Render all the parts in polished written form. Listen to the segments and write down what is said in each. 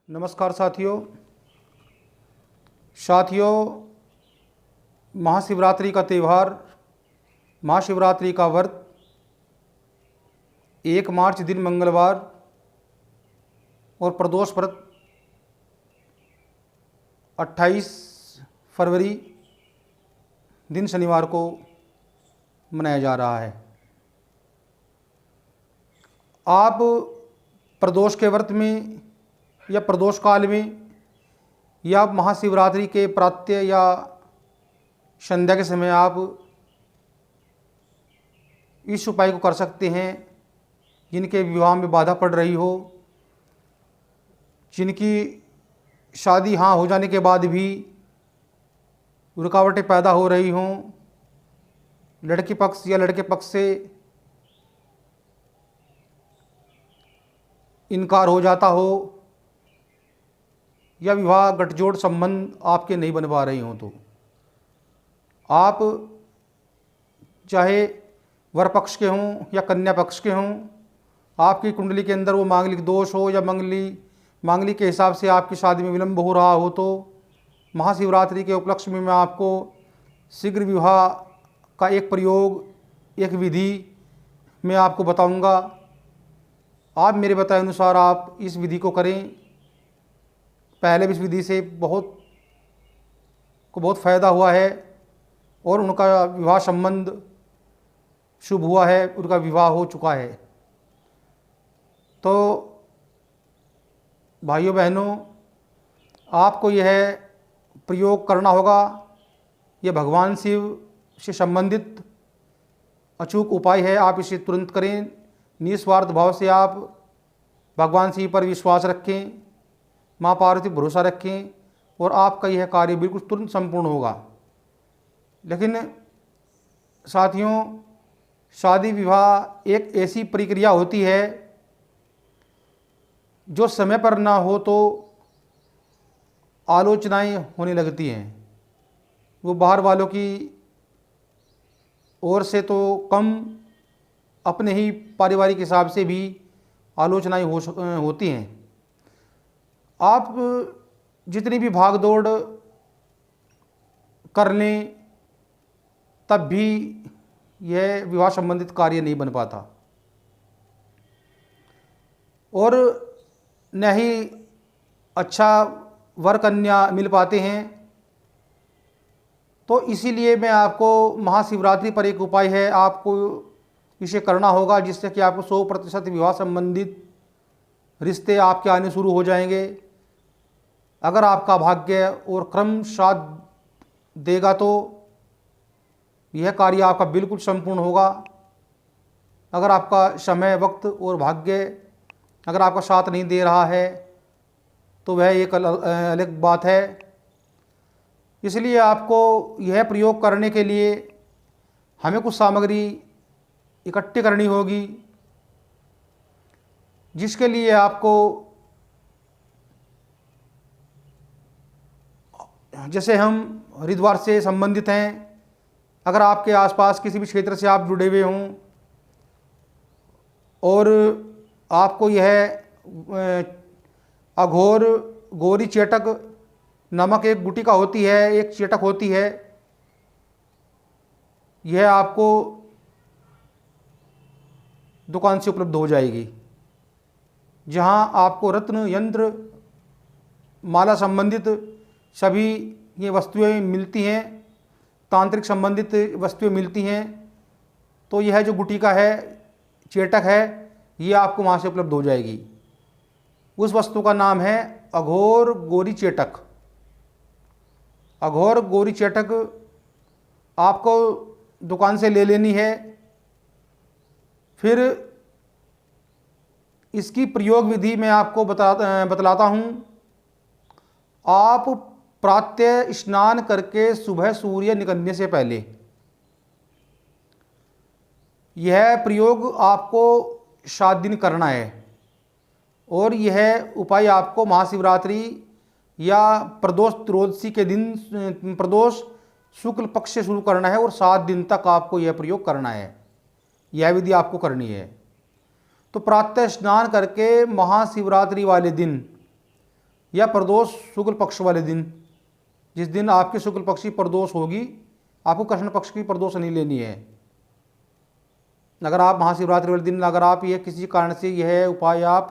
नमस्कार साथियों, महाशिवरात्रि का त्यौहार, महाशिवरात्रि का व्रत 1 मार्च दिन मंगलवार और प्रदोष व्रत 28 फरवरी दिन शनिवार को मनाया जा रहा है। आप प्रदोष के व्रत में या प्रदोष काल में या महाशिवरात्रि के प्रातः या संध्या के समय आप इस उपाय को कर सकते हैं। जिनके विवाह में बाधा पड़ रही हो, जिनकी शादी हो जाने के बाद भी रुकावटें पैदा हो रही हों, लड़की पक्ष या लड़के पक्ष से इनकार हो जाता हो, या विवाह गठजोड़ संबंध आपके नहीं बन पा रही हों, तो आप चाहे वर पक्ष के हों या कन्या पक्ष के हों, आपकी कुंडली के अंदर वो मांगलिक दोष हो या मांगलिक के हिसाब से आपकी शादी में विलंब हो रहा हो, तो महाशिवरात्रि के उपलक्ष्य में मैं आपको शीघ्र विवाह का एक प्रयोग, एक विधि मैं आपको बताऊंगा। आप मेरे बताए अनुसार आप इस विधि को करें। पहले भी इस विधि से बहुत फ़ायदा हुआ है और उनका विवाह संबंध शुभ हुआ है, उनका विवाह हो चुका है। तो भाइयों बहनों, आपको यह प्रयोग करना होगा। यह भगवान शिव से संबंधित अचूक उपाय है। आप इसे तुरंत करें। निस्वार्थ भाव से आप भगवान शिव पर विश्वास रखें, माँ पार्वती पर भरोसा रखें और आपका यह कार्य बिल्कुल तुरंत संपूर्ण होगा। लेकिन साथियों, शादी विवाह एक ऐसी प्रक्रिया होती है जो समय पर ना हो तो आलोचनाएं होने लगती हैं। वो बाहर वालों की ओर से तो कम, अपने ही पारिवारिक हिसाब से भी आलोचनाएं होती हैं। आप जितनी भी भाग दौड़ कर लें, तब भी यह विवाह संबंधित कार्य नहीं बन पाता और न ही अच्छा वर कन्या मिल पाते हैं। तो इसीलिए मैं आपको महाशिवरात्रि पर एक उपाय है, आपको इसे करना होगा, जिससे कि आपको 100% विवाह संबंधित रिश्ते आपके आने शुरू हो जाएंगे। अगर आपका भाग्य और क्रम साथ देगा तो यह कार्य आपका बिल्कुल संपूर्ण होगा। अगर आपका समय, वक्त और भाग्य अगर आपका साथ नहीं दे रहा है तो वह एक अलग बात है। इसलिए आपको यह प्रयोग करने के लिए हमें कुछ सामग्री इकट्ठी करनी होगी, जिसके लिए आपको, जैसे हम हरिद्वार से संबंधित हैं, अगर आपके आसपास किसी भी क्षेत्र से आप जुड़े हुए हों और आपको यह अघोर गौरी चेटक नामक एक गुटिका होती है, एक चेटक होती है, यह आपको दुकान से उपलब्ध हो जाएगी। जहां आपको रत्न, यंत्र, माला संबंधित सभी ये वस्तुएं मिलती हैं, तांत्रिक संबंधित वस्तुएं मिलती हैं। तो यह जो गुटिका है, चेटक है, ये आपको वहाँ से उपलब्ध हो जाएगी। उस वस्तु का नाम है अघोर गौरी चेटक। अघोर गौरी चेटक आपको दुकान से ले लेनी है। फिर इसकी प्रयोग विधि मैं आपको बतलाता हूँ। आप प्रातः स्नान करके सुबह सूर्य निकलने से पहले यह प्रयोग आपको 7 दिन करना है और यह उपाय आपको महाशिवरात्रि या प्रदोष त्रयोदशी के दिन, प्रदोष शुक्ल पक्ष से शुरू करना है और 7 दिन तक आपको यह प्रयोग करना है। यह विधि आपको करनी है। तो प्रातः स्नान करके महाशिवरात्रि वाले दिन या प्रदोष शुक्ल पक्ष वाले दिन, जिस दिन आपके शुक्ल पक्ष की प्रदोष होगी, आपको कृष्ण पक्ष की प्रदोष नहीं लेनी है। अगर आप महाशिवरात्रि वाले दिन अगर आप ये किसी कारण से यह उपाय आप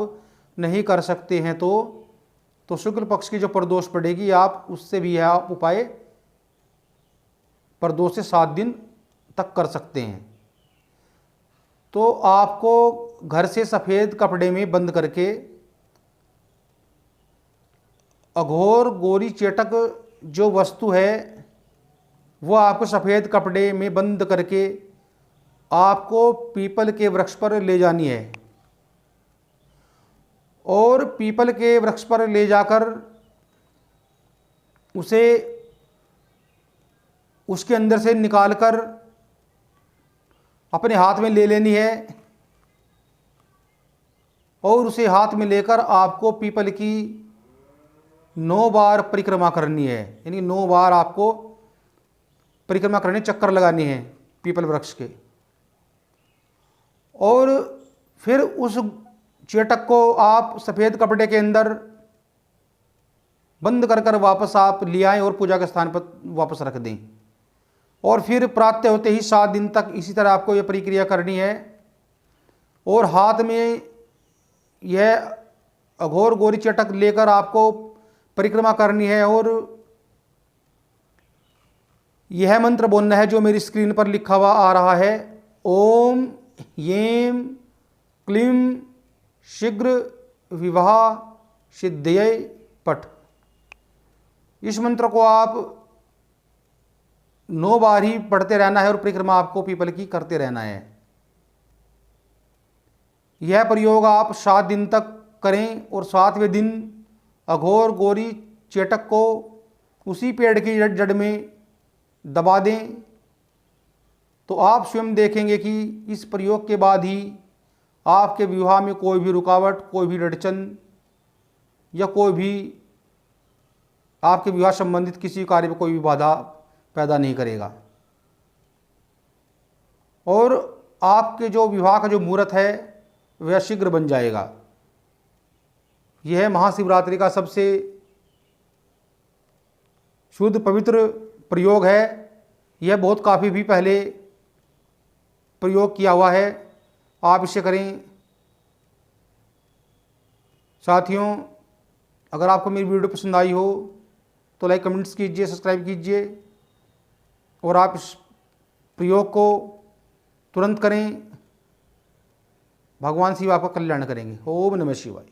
नहीं कर सकते हैं तो शुक्ल पक्ष की जो प्रदोष पड़ेगी आप उससे भी यह आप उपाय प्रदोष से 7 दिन तक कर सकते हैं। तो आपको घर से सफ़ेद कपड़े में बंद करके अघोर गोरी चेटक जो वस्तु है वो आपको सफ़ेद कपड़े में बंद करके आपको पीपल के वृक्ष पर ले जानी है और पीपल के वृक्ष पर ले जाकर उसे उसके अंदर से निकालकर अपने हाथ में ले लेनी है और उसे हाथ में लेकर आपको पीपल की 9 बार परिक्रमा करनी है, यानी 9 बार आपको परिक्रमा करनी, चक्कर लगानी है पीपल वृक्ष के। और फिर उस चेटक को आप सफ़ेद कपड़े के अंदर बंद कर कर वापस आप ले आएँ और पूजा के स्थान पर वापस रख दें। और फिर प्रातः होते ही 7 दिन तक इसी तरह आपको यह प्रक्रिया करनी है और हाथ में यह अघोर गोरी चेटक लेकर आपको परिक्रमा करनी है और यह मंत्र बोलना है जो मेरी स्क्रीन पर लिखा हुआ आ रहा है, ओम येम क्लीम शीघ्र विवाह सिद्धये पठ। इस मंत्र को आप 9 बार ही पढ़ते रहना है और परिक्रमा आपको पीपल की करते रहना है। यह प्रयोग आप 7 दिन तक करें और 7वें दिन अघोर गोरी चेटक को उसी पेड़ की जड़ में दबा दें। तो आप स्वयं देखेंगे कि इस प्रयोग के बाद ही आपके विवाह में कोई भी रुकावट, कोई भी अड़चन या कोई भी आपके विवाह संबंधित किसी कार्य में कोई भी बाधा पैदा नहीं करेगा और आपके जो विवाह का जो मुहूर्त है वह शीघ्र बन जाएगा। यह महाशिवरात्रि का सबसे शुद्ध पवित्र प्रयोग है। यह बहुत काफ़ी भी पहले प्रयोग किया हुआ है, आप इसे करें। साथियों, अगर आपको मेरी वीडियो पसंद आई हो तो लाइक कमेंट्स कीजिए, सब्सक्राइब कीजिए और आप इस प्रयोग को तुरंत करें। भगवान शिव आपका कल्याण करेंगे। ओम नमः शिवाय।